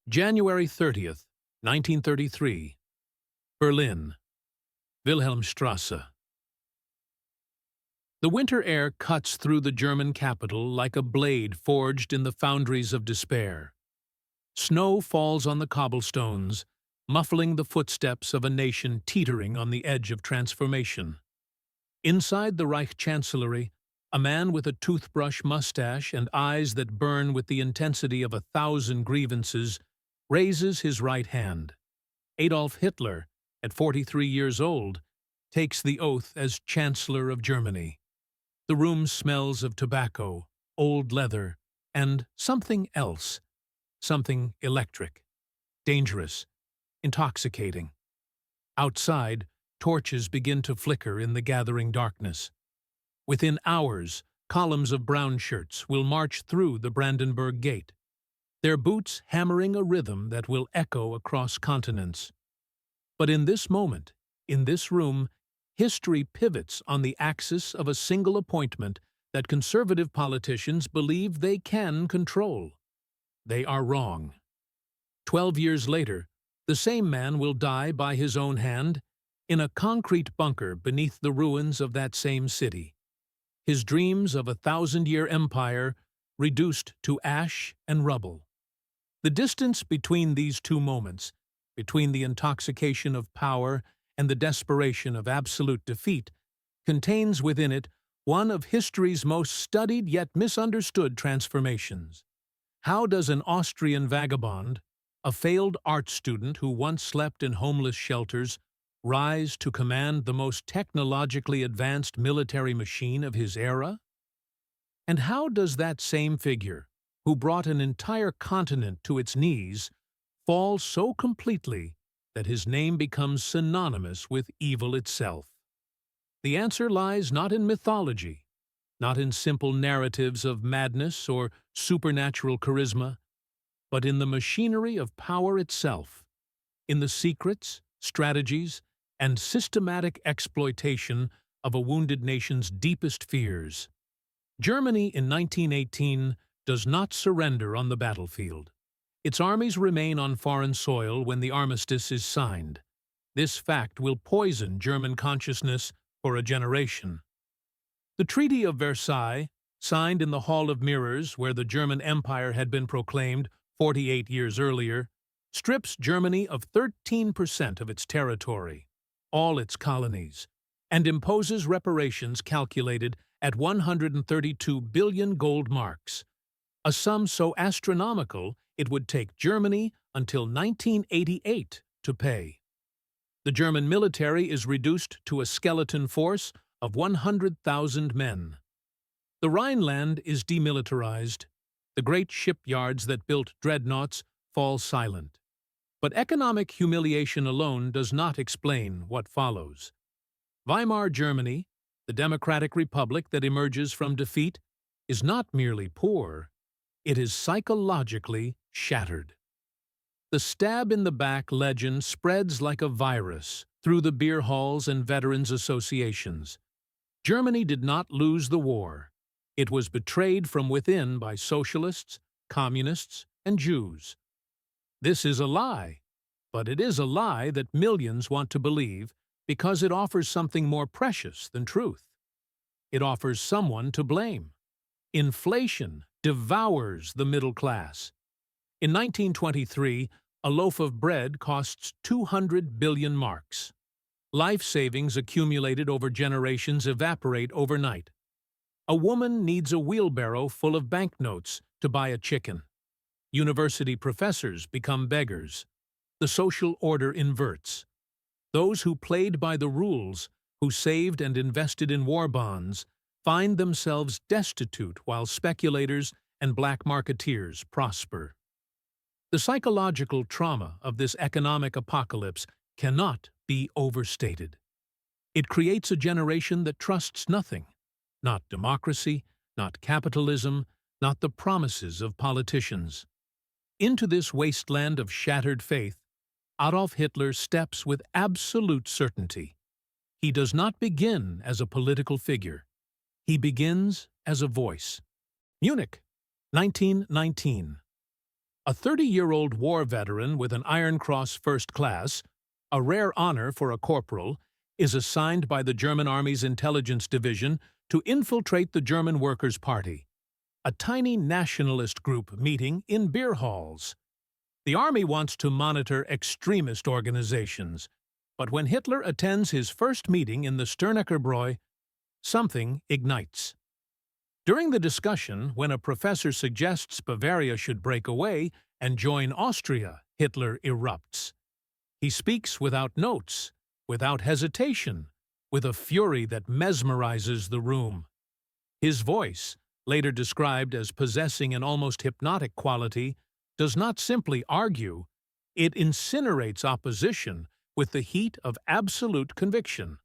January 30th, 1933, Berlin, Wilhelmstrasse. The winter air cuts through the German capital like a blade forged in the foundries of despair. Snow falls on the cobblestones, muffling the footsteps of a nation teetering on the edge of transformation. Inside the Reich Chancellery, a man with a toothbrush mustache and eyes that burn with the intensity of 1,000 grievances raises his right hand. Adolf Hitler, at 43 years old, takes the oath as Chancellor of Germany. The room smells of tobacco, old leather, and something else, something electric, dangerous, intoxicating. Outside, torches begin to flicker in the gathering darkness. Within hours, columns of brown shirts will march through the Brandenburg Gate, their boots hammering a rhythm that will echo across continents. But in this moment, in this room, history pivots on the axis of a single appointment that conservative politicians believe they can control. They are wrong. 12 years later, the same man will die by his own hand in a concrete bunker beneath the ruins of that same city. His dreams of a 1,000-year empire reduced to ash and rubble. The distance between these two moments, between the intoxication of power and the desperation of absolute defeat, contains within it one of history's most studied yet misunderstood transformations. How does an Austrian vagabond, a failed art student who once slept in homeless shelters, rise to command the most technologically advanced military machine of his era? And how does that same figure, who brought an entire continent to its knees, fall so completely that his name becomes synonymous with evil itself? The answer lies not in mythology, not in simple narratives of madness or supernatural charisma, but in the machinery of power itself, in the secrets, strategies, and systematic exploitation of a wounded nation's deepest fears. Germany in 1918 does not surrender on the battlefield. Its armies remain on foreign soil when the armistice is signed. This fact will poison German consciousness for a generation. The Treaty of Versailles, signed in the Hall of Mirrors where the German Empire had been proclaimed 48 years earlier, strips Germany of 13% of its territory, all its colonies, and imposes reparations calculated at 132 billion gold marks, a sum so astronomical it would take Germany until 1988 to pay. The German military is reduced to a skeleton force of 100,000 men. The Rhineland is demilitarized. The great shipyards that built dreadnoughts fall silent. But economic humiliation alone does not explain what follows. Weimar Germany, the democratic republic that emerges from defeat, is not merely poor, it is psychologically shattered. The stab-in-the-back legend spreads like a virus through the beer halls and veterans' associations. Germany did not lose the war. It was betrayed from within by socialists, communists, and Jews. This is a lie, but it is a lie that millions want to believe because it offers something more precious than truth. It offers someone to blame. Inflation devours the middle class. In 1923, a loaf of bread costs 200 billion marks. Life savings accumulated over generations evaporate overnight. A woman needs a wheelbarrow full of banknotes to buy a chicken. University professors become beggars. The social order inverts. Those who played by the rules, who saved and invested in war bonds, find themselves destitute while speculators and black marketeers prosper. The psychological trauma of this economic apocalypse cannot be overstated. It creates a generation that trusts nothing, not democracy, not capitalism, not the promises of politicians. Into this wasteland of shattered faith, Adolf Hitler steps with absolute certainty. He does not begin as a political figure. He begins as a voice. Munich, 1919. A 30-year-old war veteran with an Iron Cross First Class, a rare honor for a corporal, is assigned by the German Army's intelligence division to infiltrate the German Workers' Party, a tiny nationalist group meeting in beer halls. The army wants to monitor extremist organizations, but when Hitler attends his first meeting in the Sternecker, something ignites. During the discussion, when a professor suggests Bavaria should break away and join Austria, Hitler erupts. He speaks without notes, without hesitation, with a fury that mesmerizes the room. His voice, later described as possessing an almost hypnotic quality, does not simply argue, it incinerates opposition with the heat of absolute conviction.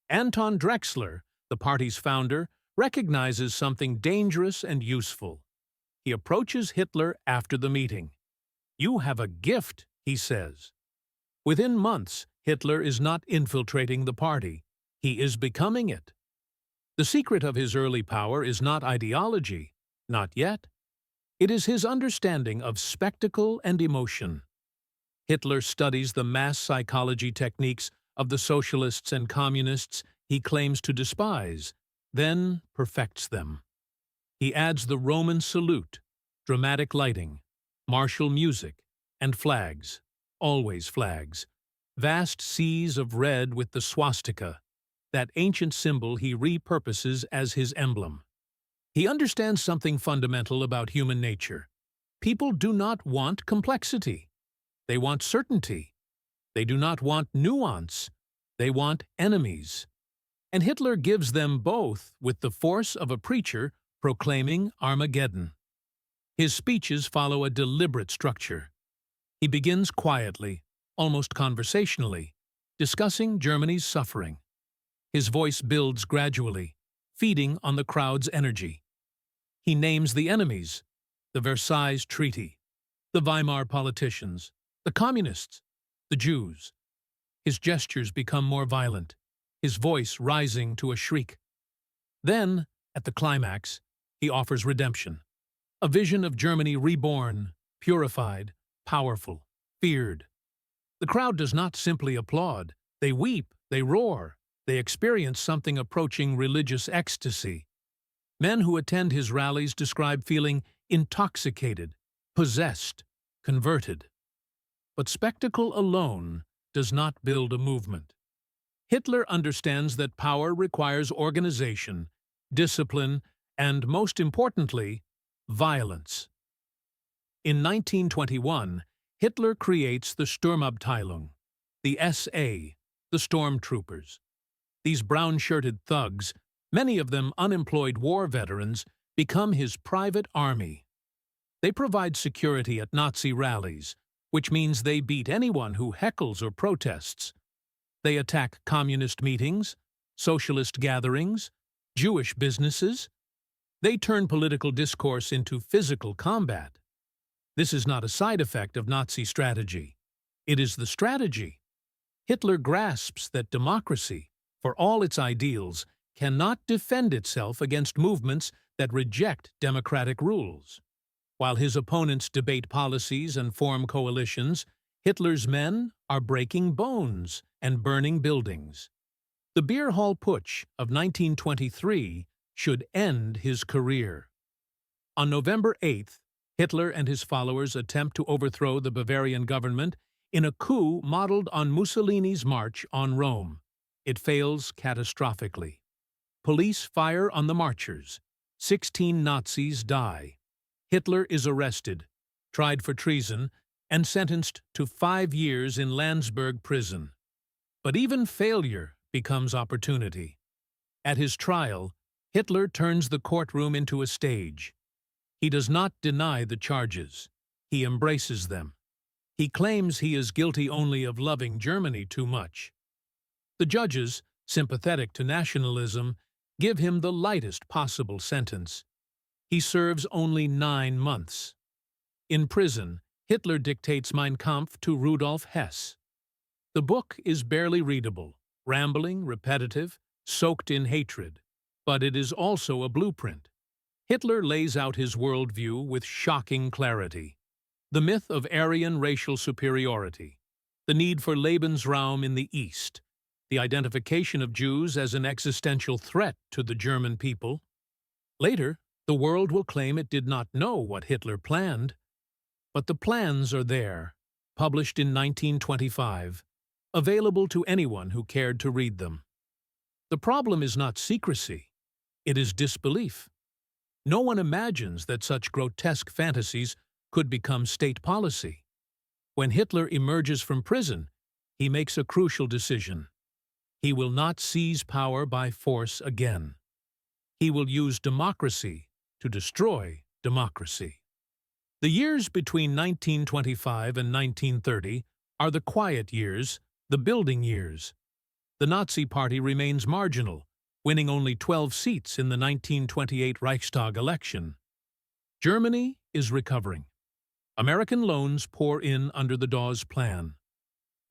Anton Drexler, the party's founder, recognizes something dangerous and useful. He approaches Hitler after the meeting. "You have a gift," he says. Within months, Hitler is not infiltrating the party. He is becoming it. The secret of his early power is not ideology, not yet. It is his understanding of spectacle and emotion. Hitler studies the mass psychology techniques of the socialists and communists he claims to despise, then perfects them. He adds the Roman salute, dramatic lighting, martial music, and flags, always flags, vast seas of red with the swastika, that ancient symbol he repurposes as his emblem. He understands something fundamental about human nature. People do not want complexity. They want certainty. They do not want nuance. They want enemies. And Hitler gives them both with the force of a preacher proclaiming Armageddon. His speeches follow a deliberate structure. He begins quietly, almost conversationally, discussing Germany's suffering. His voice builds gradually, feeding on the crowd's energy. He names the enemies, the Versailles Treaty, the Weimar politicians, the communists, the Jews. His gestures become more violent, his voice rising to a shriek. Then, at the climax, he offers redemption, a vision of Germany reborn, purified, powerful, feared. The crowd does not simply applaud. They weep, they roar, they experience something approaching religious ecstasy. Men who attend his rallies describe feeling intoxicated, possessed, converted. But spectacle alone does not build a movement. Hitler understands that power requires organization, discipline, and, most importantly, violence. In 1921, Hitler creates the Sturmabteilung, the SA, the stormtroopers. These brown-shirted thugs, many of them unemployed war veterans, become his private army. They provide security at Nazi rallies, which means they beat anyone who heckles or protests. They attack communist meetings, socialist gatherings, Jewish businesses. They turn political discourse into physical combat. This is not a side effect of Nazi strategy. It is the strategy. Hitler grasps that democracy, for all its ideals, cannot defend itself against movements that reject democratic rules. While his opponents debate policies and form coalitions, Hitler's men are breaking bones and burning buildings. The beer hall putsch of 1923 should end his career. On November 8th, Hitler and his followers attempt to overthrow the Bavarian government in a coup modeled on Mussolini's march on Rome. It fails catastrophically. Police fire on the marchers. 16 Nazis die. Hitler is arrested, tried for treason, and sentenced to 5 years in Landsberg prison. But even failure becomes opportunity. At his trial, Hitler turns the courtroom into a stage. He does not deny the charges. He embraces them. He claims he is guilty only of loving Germany too much. The judges, sympathetic to nationalism, give him the lightest possible sentence. He serves only 9 months. In prison, Hitler dictates Mein Kampf to Rudolf Hess. The book is barely readable, rambling, repetitive, soaked in hatred, but it is also a blueprint. Hitler lays out his worldview with shocking clarity. The myth of Aryan racial superiority, the need for Lebensraum in the East, the identification of Jews as an existential threat to the German people. Later, the world will claim it did not know what Hitler planned, but the plans are there, published in 1925, available to anyone who cared to read them. The problem is not secrecy, it is disbelief. No one imagines that such grotesque fantasies could become state policy. When Hitler emerges from prison, he makes a crucial decision. He will not seize power by force again. He will use democracy to destroy democracy. The years between 1925 and 1930 are the quiet years, the building years. The Nazi Party remains marginal, winning only 12 seats in the 1928 Reichstag election. Germany is recovering. American loans pour in under the Dawes Plan.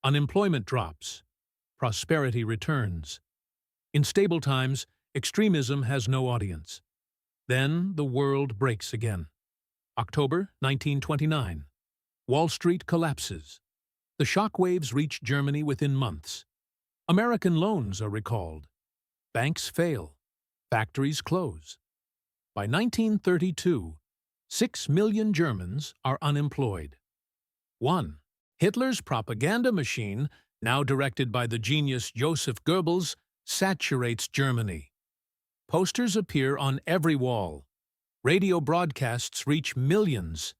Unemployment drops. Prosperity returns. In stable times, extremism has no audience. Then the world breaks again. October 1929. Wall Street collapses. The shockwaves reach Germany within months. American loans are recalled. Banks fail. Factories close. By 1932, 6 million Germans are unemployed. 1. Hitler's propaganda machine, now directed by the genius Joseph Goebbels, saturates Germany. Posters appear on every wall. Radio broadcasts reach millions.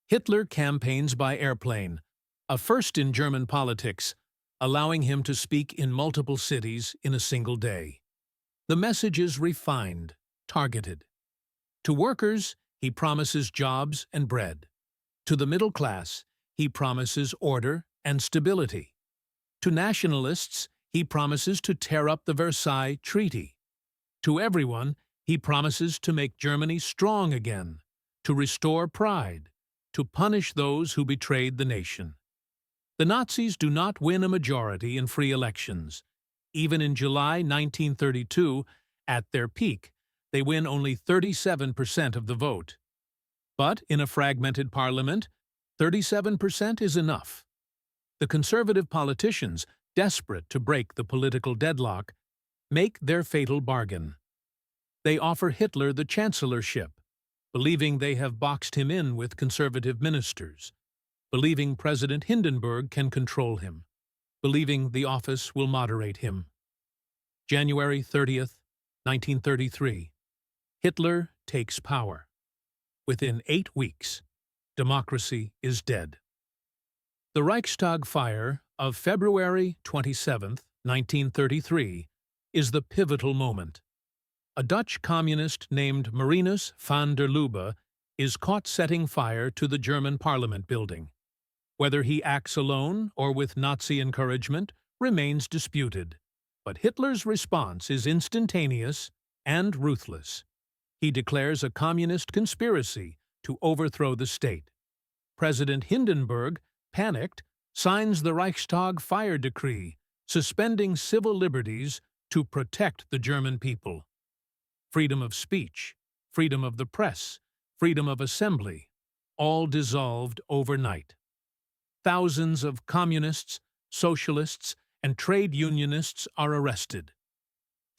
Hitler campaigns by airplane, a first in German politics, allowing him to speak in multiple cities in a single day. The message is refined, targeted. To workers, he promises jobs and bread. To the middle class, he promises order and stability. To nationalists, he promises to tear up the Versailles Treaty. To everyone, he promises to make Germany strong again, to restore pride, to punish those who betrayed the nation. The Nazis do not win a majority in free elections. Even in July 1932, at their peak, they win only 37% of the vote. But in a fragmented parliament, 37% is enough. The conservative politicians, desperate to break the political deadlock, make their fatal bargain. They offer Hitler the chancellorship, believing they have boxed him in with conservative ministers, believing President Hindenburg can control him, believing the office will moderate him. January 30th, 1933. Hitler takes power. Within 8 weeks, democracy is dead. The Reichstag Fire of February 27, 1933, is the pivotal moment. A Dutch communist named Marinus van der Lubbe is caught setting fire to the German parliament building. Whether he acts alone or with Nazi encouragement remains disputed, but Hitler's response is instantaneous and ruthless. He declares a communist conspiracy to overthrow the state. President Hindenburg, panicked, signs the Reichstag Fire decree, suspending civil liberties to protect the German people. Freedom of speech, freedom of the press, freedom of assembly, all dissolved overnight. Thousands of communists, socialists, and trade unionists are arrested.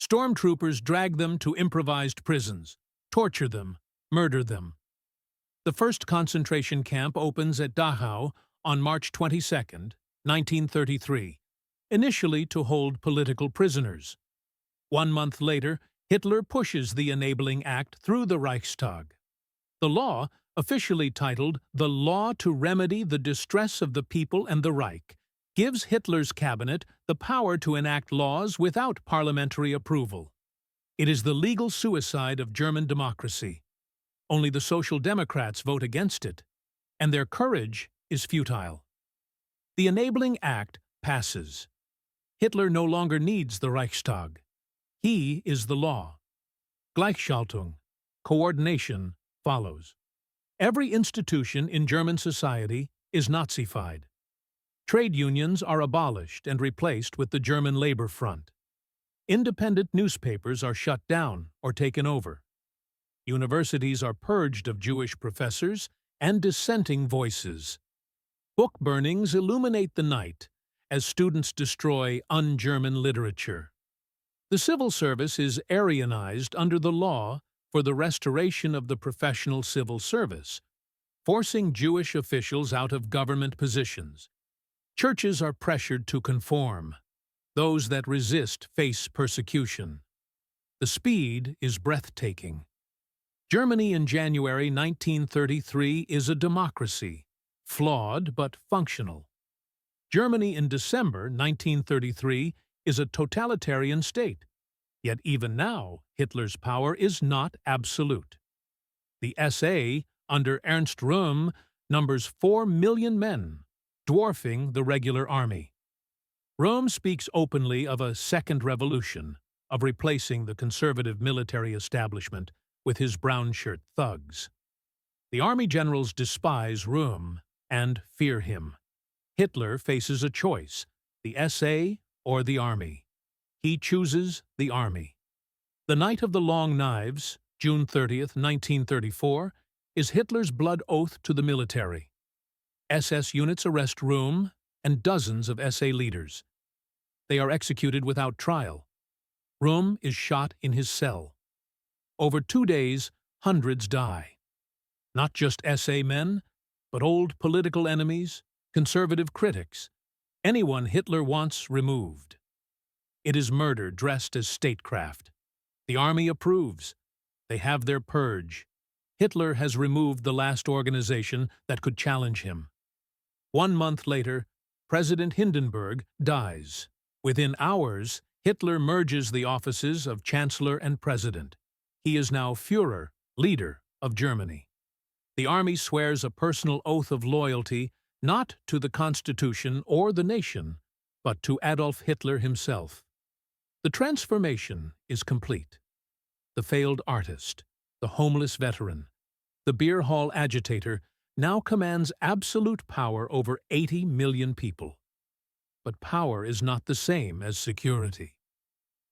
Stormtroopers drag them to improvised prisons, torture them, murder them. The first concentration camp opens at Dachau on March 22, 1933, initially to hold political prisoners. 1 month later, Hitler pushes the Enabling Act through the Reichstag. The law, officially titled The Law to Remedy the Distress of the People and the Reich, gives Hitler's cabinet the power to enact laws without parliamentary approval. It is the legal suicide of German democracy. Only the Social Democrats vote against it, and their courage is futile. The Enabling Act passes. Hitler no longer needs the Reichstag. He is the law. Gleichschaltung, coordination, follows. Every institution in German society is Nazified. Trade unions are abolished and replaced with the German Labor Front. Independent newspapers are shut down or taken over. Universities are purged of Jewish professors and dissenting voices. Book burnings illuminate the night as students destroy un-German literature. The civil service is Aryanized under the law for the restoration of the professional civil service, forcing Jewish officials out of government positions. Churches are pressured to conform. Those that resist face persecution. The speed is breathtaking. Germany in January 1933 is a democracy, flawed but functional. Germany in December 1933 is a totalitarian state. Yet even now, Hitler's power is not absolute. The SA, under Ernst Röhm, numbers 4 million men, dwarfing the regular army. Röhm speaks openly of a second revolution, of replacing the conservative military establishment with his brown-shirt thugs. The army generals despise Röhm and fear him. Hitler faces a choice, the SA or the army. He chooses the army. The Night of the Long Knives, June 30th, 1934, is Hitler's blood oath to the military. SS units arrest Röhm and dozens of SA leaders. They are executed without trial. Röhm is shot in his cell. Over 2 days, hundreds die. Not just SA men, but old political enemies, conservative critics, anyone Hitler wants removed. It is murder dressed as statecraft. The army approves. They have their purge. Hitler has removed the last organization that could challenge him. 1 month later, President Hindenburg dies. Within hours, Hitler merges the offices of Chancellor and President. He is now Führer, leader of Germany. The army swears a personal oath of loyalty not to the Constitution or the nation, but to Adolf Hitler himself. The transformation is complete. The failed artist, the homeless veteran, the beer hall agitator now commands absolute power over 80 million people. But power is not the same as security.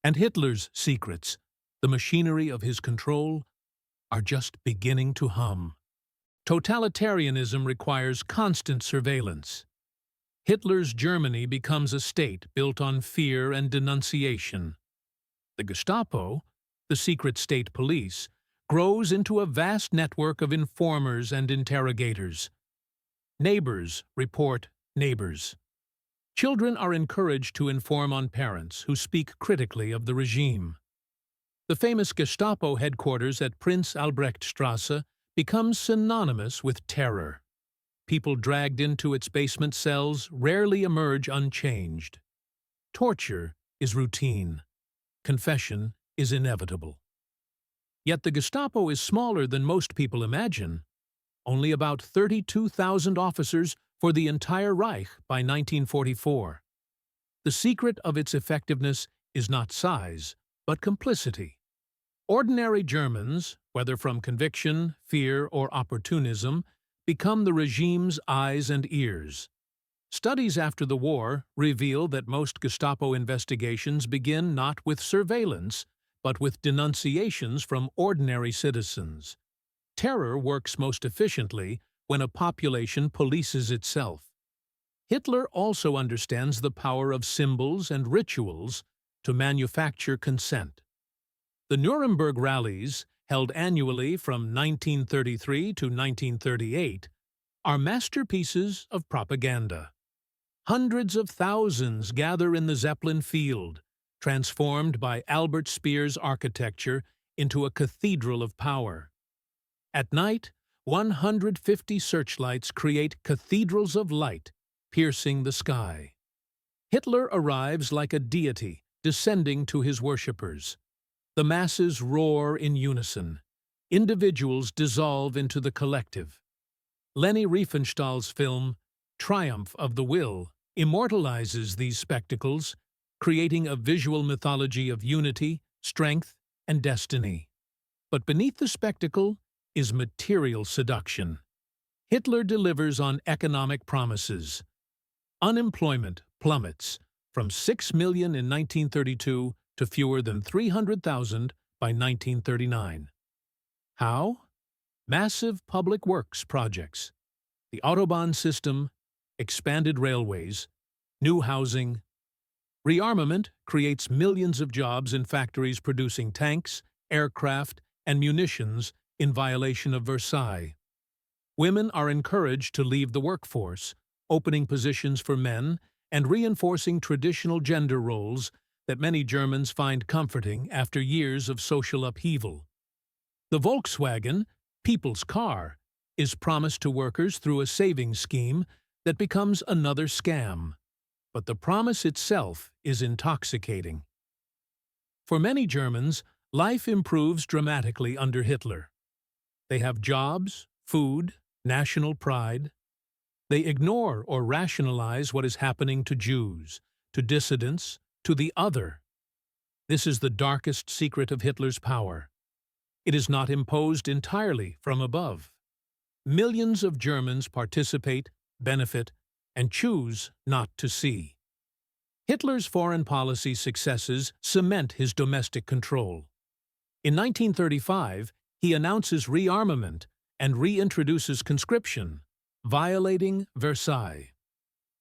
And Hitler's secrets, the machinery of his control, are just beginning to hum. Totalitarianism requires constant surveillance. Hitler's Germany becomes a state built on fear and denunciation. The Gestapo, the secret state police, grows into a vast network of informers and interrogators. Neighbors report neighbors. Children are encouraged to inform on parents who speak critically of the regime. The famous Gestapo headquarters at Prince Albrechtstrasse becomes synonymous with terror. People dragged into its basement cells rarely emerge unchanged. Torture is routine. Confession is inevitable. Yet the Gestapo is smaller than most people imagine. Only about 32,000 officers for the entire Reich by 1944. The secret of its effectiveness is not size, but complicity. Ordinary Germans, whether from conviction, fear, or opportunism, become the regime's eyes and ears. Studies after the war reveal that most Gestapo investigations begin not with surveillance, but with denunciations from ordinary citizens. Terror works most efficiently when a population polices itself. Hitler also understands the power of symbols and rituals to manufacture consent. The Nuremberg rallies, held annually from 1933 to 1938, are masterpieces of propaganda. Hundreds of thousands gather in the Zeppelin field, transformed by Albert Speer's architecture into a cathedral of power. At night, 150 searchlights create cathedrals of light, piercing the sky. Hitler arrives like a deity, descending to his worshippers. The masses roar in unison. Individuals dissolve into the collective. Leni Riefenstahl's film, Triumph of the Will, immortalizes these spectacles, creating a visual mythology of unity, strength, and destiny. But beneath the spectacle is material seduction. Hitler delivers on economic promises. Unemployment plummets from 6 million in 1932 to fewer than 300,000 by 1939. How? Massive public works projects, the Autobahn system, expanded railways, new housing. Rearmament creates millions of jobs in factories producing tanks, aircraft, and munitions in violation of Versailles. Women are encouraged to leave the workforce, opening positions for men and reinforcing traditional gender roles that many Germans find comforting after years of social upheaval. The Volkswagen, people's car, is promised to workers through a savings scheme that becomes another scam. But the promise itself is intoxicating. For many Germans, life improves dramatically under Hitler. They have jobs, food, national pride. They ignore or rationalize what is happening to Jews, to dissidents, to the other. This is the darkest secret of Hitler's power. It is not imposed entirely from above. Millions of Germans participate, benefit, and choose not to see. Hitler's foreign policy successes cement his domestic control. In 1935, he announces rearmament and reintroduces conscription, violating Versailles.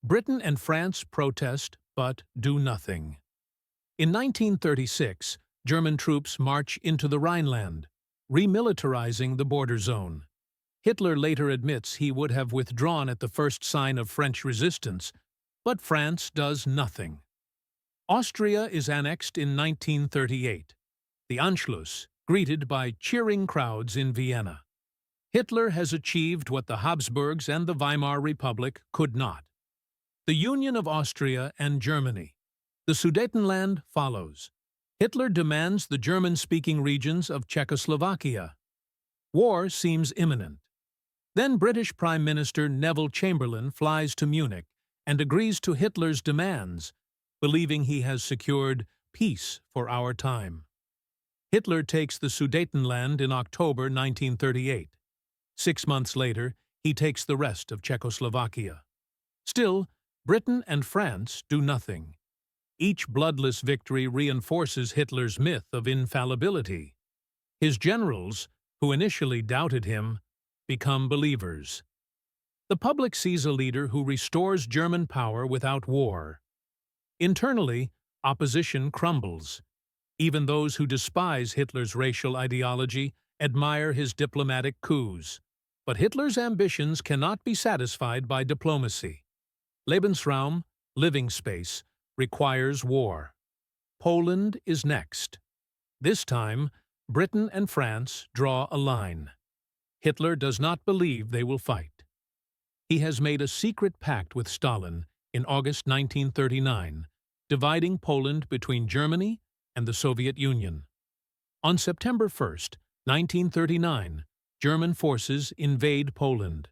Britain and France protest but do nothing. In 1936, German troops march into the Rhineland, remilitarizing the border zone. Hitler later admits he would have withdrawn at the first sign of French resistance, but France does nothing. Austria is annexed in 1938, the Anschluss greeted by cheering crowds in Vienna. Hitler has achieved what the Habsburgs and the Weimar Republic could not. The union of Austria and Germany. The Sudetenland follows. Hitler demands the German-speaking regions of Czechoslovakia. War seems imminent. Then British Prime Minister Neville Chamberlain flies to Munich and agrees to Hitler's demands, believing he has secured peace for our time. Hitler takes the Sudetenland in October 1938. 6 months later, he takes the rest of Czechoslovakia. Still, Britain and France do nothing. Each bloodless victory reinforces Hitler's myth of infallibility. His generals, who initially doubted him, become believers. The public sees a leader who restores German power without war. Internally, opposition crumbles. Even those who despise Hitler's racial ideology admire his diplomatic coups. But Hitler's ambitions cannot be satisfied by diplomacy. Lebensraum, living space, requires war. Poland is next. This time, Britain and France draw a line. Hitler does not believe they will fight. He has made a secret pact with Stalin in August 1939, dividing Poland between Germany and the Soviet Union. On September 1st, 1939, German forces invade Poland.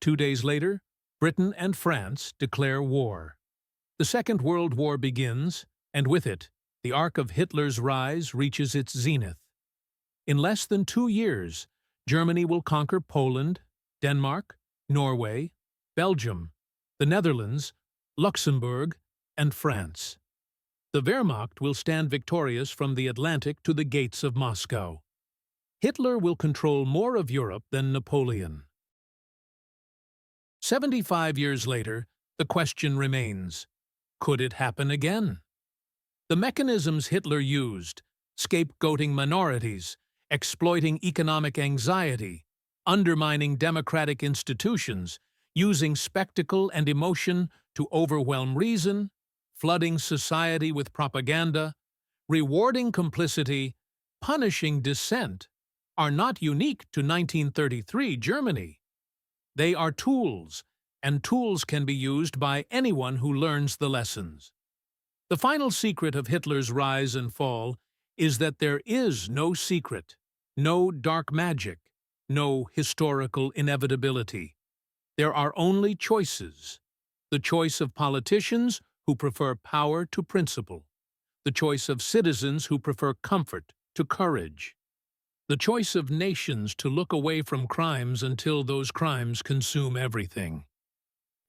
2 days later, Britain and France declare war. The Second World War begins, and with it, the arc of Hitler's rise reaches its zenith. In less than 2 years, Germany will conquer Poland, Denmark, Norway, Belgium, the Netherlands, Luxembourg, and France. The Wehrmacht will stand victorious from the Atlantic to the gates of Moscow. Hitler will control more of Europe than Napoleon. 75 years later, the question remains, could it happen again? The mechanisms Hitler used, scapegoating minorities, exploiting economic anxiety, undermining democratic institutions, using spectacle and emotion to overwhelm reason, flooding society with propaganda, rewarding complicity, punishing dissent, are not unique to 1933 Germany. They are tools, and tools can be used by anyone who learns the lessons. The final secret of Hitler's rise and fall is that there is no secret, no dark magic, no historical inevitability. There are only choices. The choice of politicians who prefer power to principle. The choice of citizens who prefer comfort to courage. The choice of nations to look away from crimes until those crimes consume everything.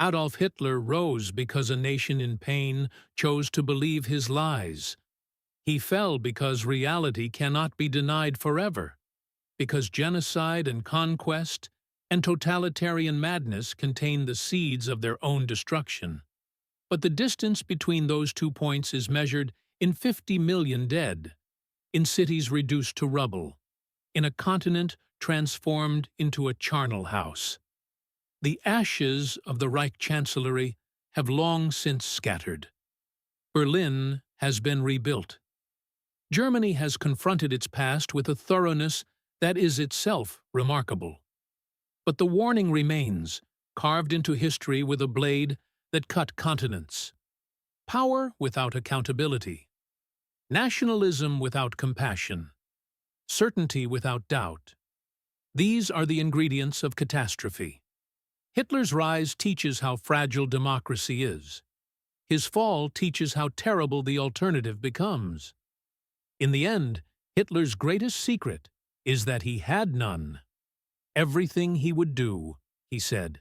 Adolf Hitler rose because a nation in pain chose to believe his lies. He fell because reality cannot be denied forever. because genocide and conquest and totalitarian madness contain the seeds of their own destruction. But the distance between those 2 points is measured in 50 million dead, in cities reduced to rubble, in a continent transformed into a charnel house. The ashes of the Reich Chancellery have long since scattered. Berlin has been rebuilt. Germany has confronted its past with a thoroughness that is itself remarkable. But the warning remains, carved into history with a blade that cut continents. Power without accountability. Nationalism without compassion. Certainty without doubt. These are the ingredients of catastrophe. Hitler's rise teaches how fragile democracy is. His fall teaches how terrible the alternative becomes. In the end, Hitler's greatest secret is that he had none. Everything he would do, he said.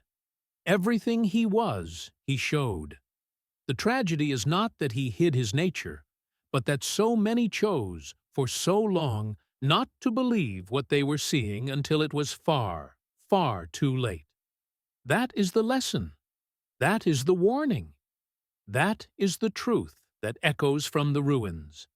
Everything he was, he showed. The tragedy is not that he hid his nature, but that so many chose, for so long, not to believe what they were seeing until it was far, far too late. That is the lesson. That is the warning. That is the truth that echoes from the ruins.